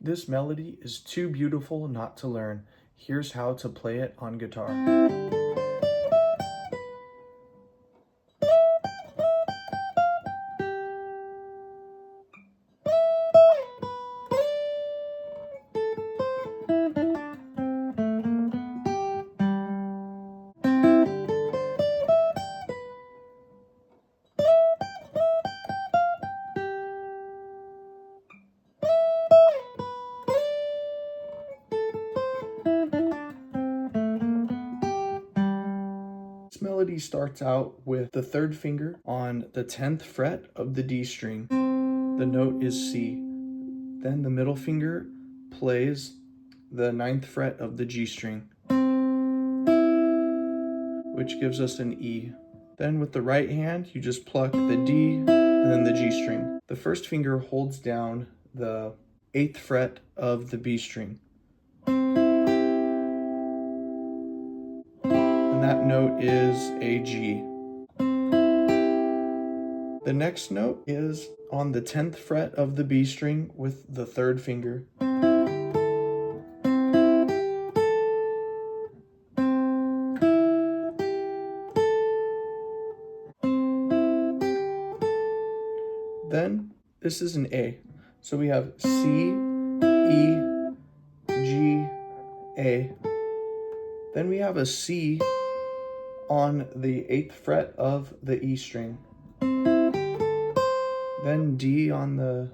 This melody is too beautiful not to learn. Here's how to play it on guitar. This melody starts out with the third finger on the 10th fret of the D string. The note is C. Then the middle finger plays the 9th fret of the G string, which gives us an E. Then with the right hand, you just pluck the D and then the G string. The first finger holds down the 8th fret of the B string. That note is a G. The next note is on the 10th fret of the B string with the third finger. Then this is an A. So we have C, E, G, A. Then we have a C on the 8th fret of the E string. Then D on the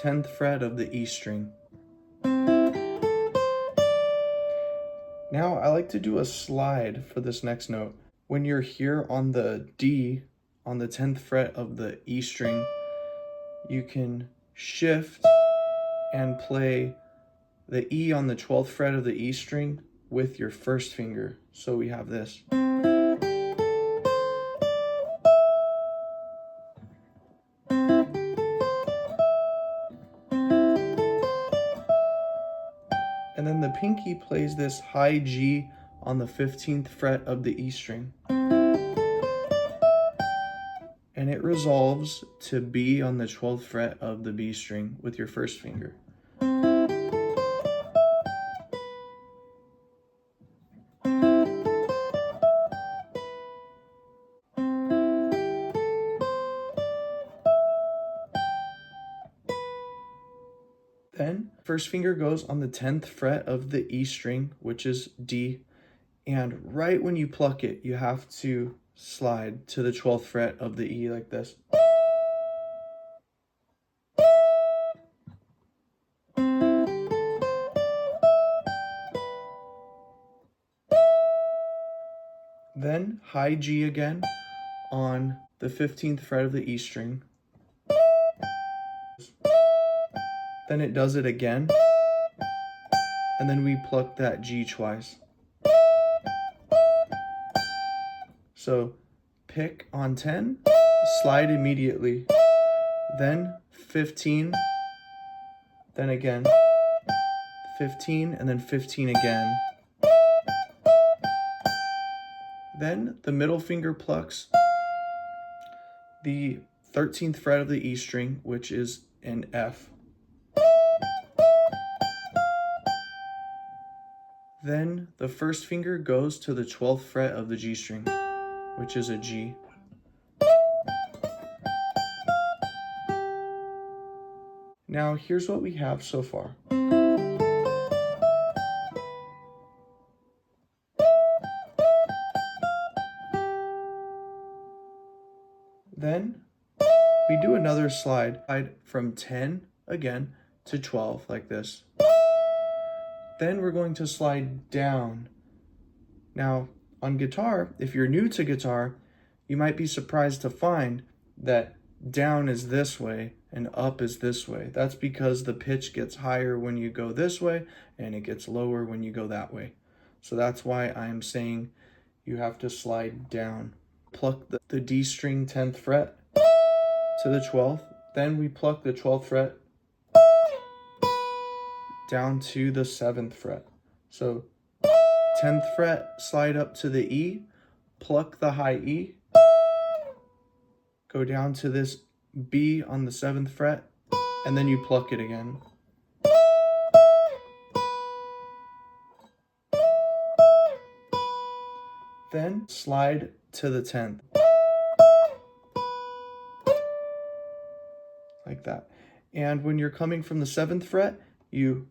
10th fret of the E string. Now I like to do a slide for this next note. When you're here on the D on the 10th fret of the E string, you can shift and play the E on the 12th fret of the E string with your first finger. So we have this. And then the pinky plays this high G on the 15th fret of the E string. And it resolves to B on the 12th fret of the B string with your first finger. Then, first finger goes on the 10th fret of the E string, which is D, and right when you pluck it, you have to slide to the 12th fret of the E like this. Then, high G again on the 15th fret of the E string. Then it does it again, and then we pluck that G twice. So pick on 10, slide immediately, then 15, then again, 15, and then 15 again. Then the middle finger plucks the 13th fret of the E string, which is an F. Then the first finger goes to the 12th fret of the G string, which is a G. Now here's what we have so far. Then we do another slide from 10 again to 12 like this. Then we're going to slide down. Now, on guitar, if you're new to guitar, you might be surprised to find that down is this way and up is this way. That's because the pitch gets higher when you go this way and it gets lower when you go that way. So that's why I'm saying you have to slide down. Pluck the D string 10th fret to the 12th. Then we pluck the 12th fret down to the 7th fret. So 10th fret, slide up to the E, pluck the high E, go down to this B on the 7th fret, and then you pluck it again. Then slide to the 10th. Like that. And when you're coming from the 7th fret, you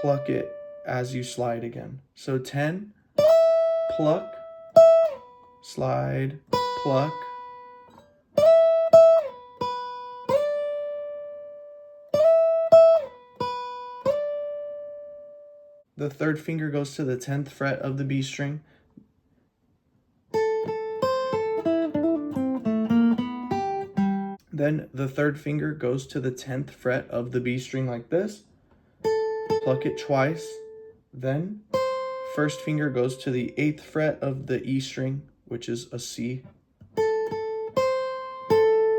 pluck it as you slide again. So 10, pluck, slide, pluck. The 3rd finger goes to the 10th fret of the B string. Then the 3rd finger goes to the 10th fret of the B string like this. Pluck it twice. Then 1st finger goes to the 8th fret of the E string, which is a C.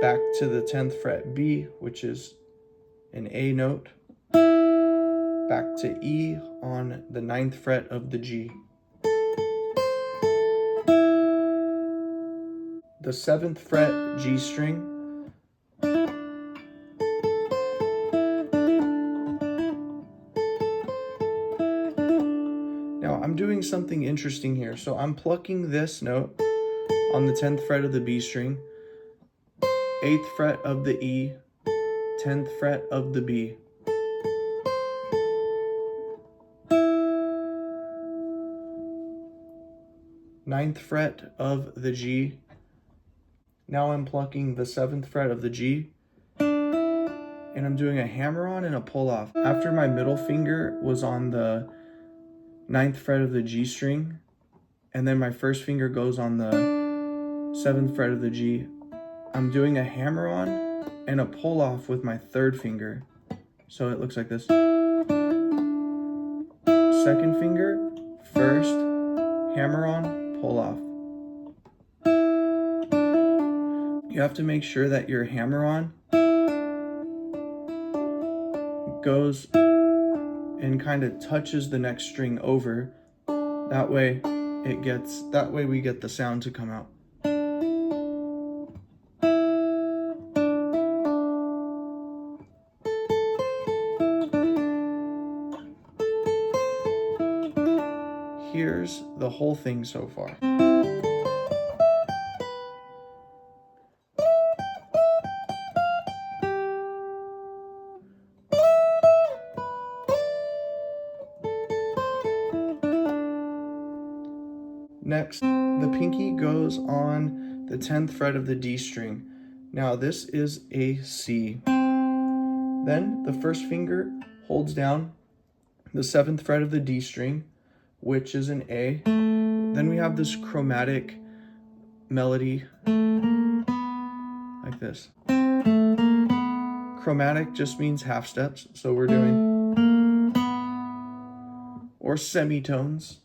Back to the 10th fret B, which is an A note. Back to E on the 9th fret of the G. The 7th fret G string. Now I'm doing something interesting here. So I'm plucking this note on the 10th fret of the B string, 8th fret of the E, 10th fret of the B. Ninth fret of the G. Now I'm plucking the 7th fret of the G, and I'm doing a hammer-on and a pull-off. After my middle finger was on the 9th fret of the G string, and then my 1st finger goes on the 7th fret of the G, I'm doing a hammer-on and a pull-off with my 3rd finger. So it looks like this. 2nd finger, 1st, hammer-on, pull off. You have to make sure that your hammer-on goes and kind of touches the next string over. That way we get the sound to come out. Here's the whole thing so far. Next, the pinky goes on the 10th fret of the D string. Now this is a C. Then the 1st finger holds down the 7th fret of the D string, which is an A. Then we have this chromatic melody like this. Chromatic just means half steps, so we're doing, or semitones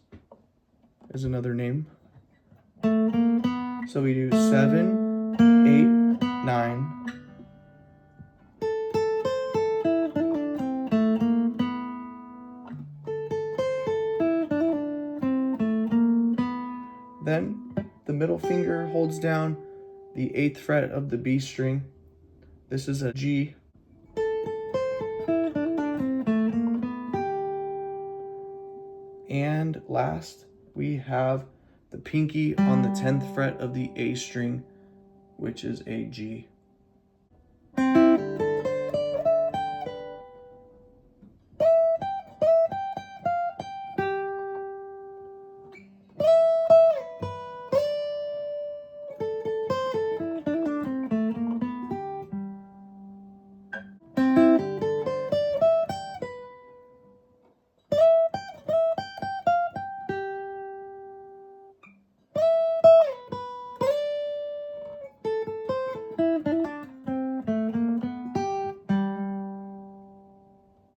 is another name. So we do 7, 8, 9. Then the middle finger holds down the 8th fret of the B string. This is a G. And last, we have the pinky on the 10th fret of the A string, which is a G.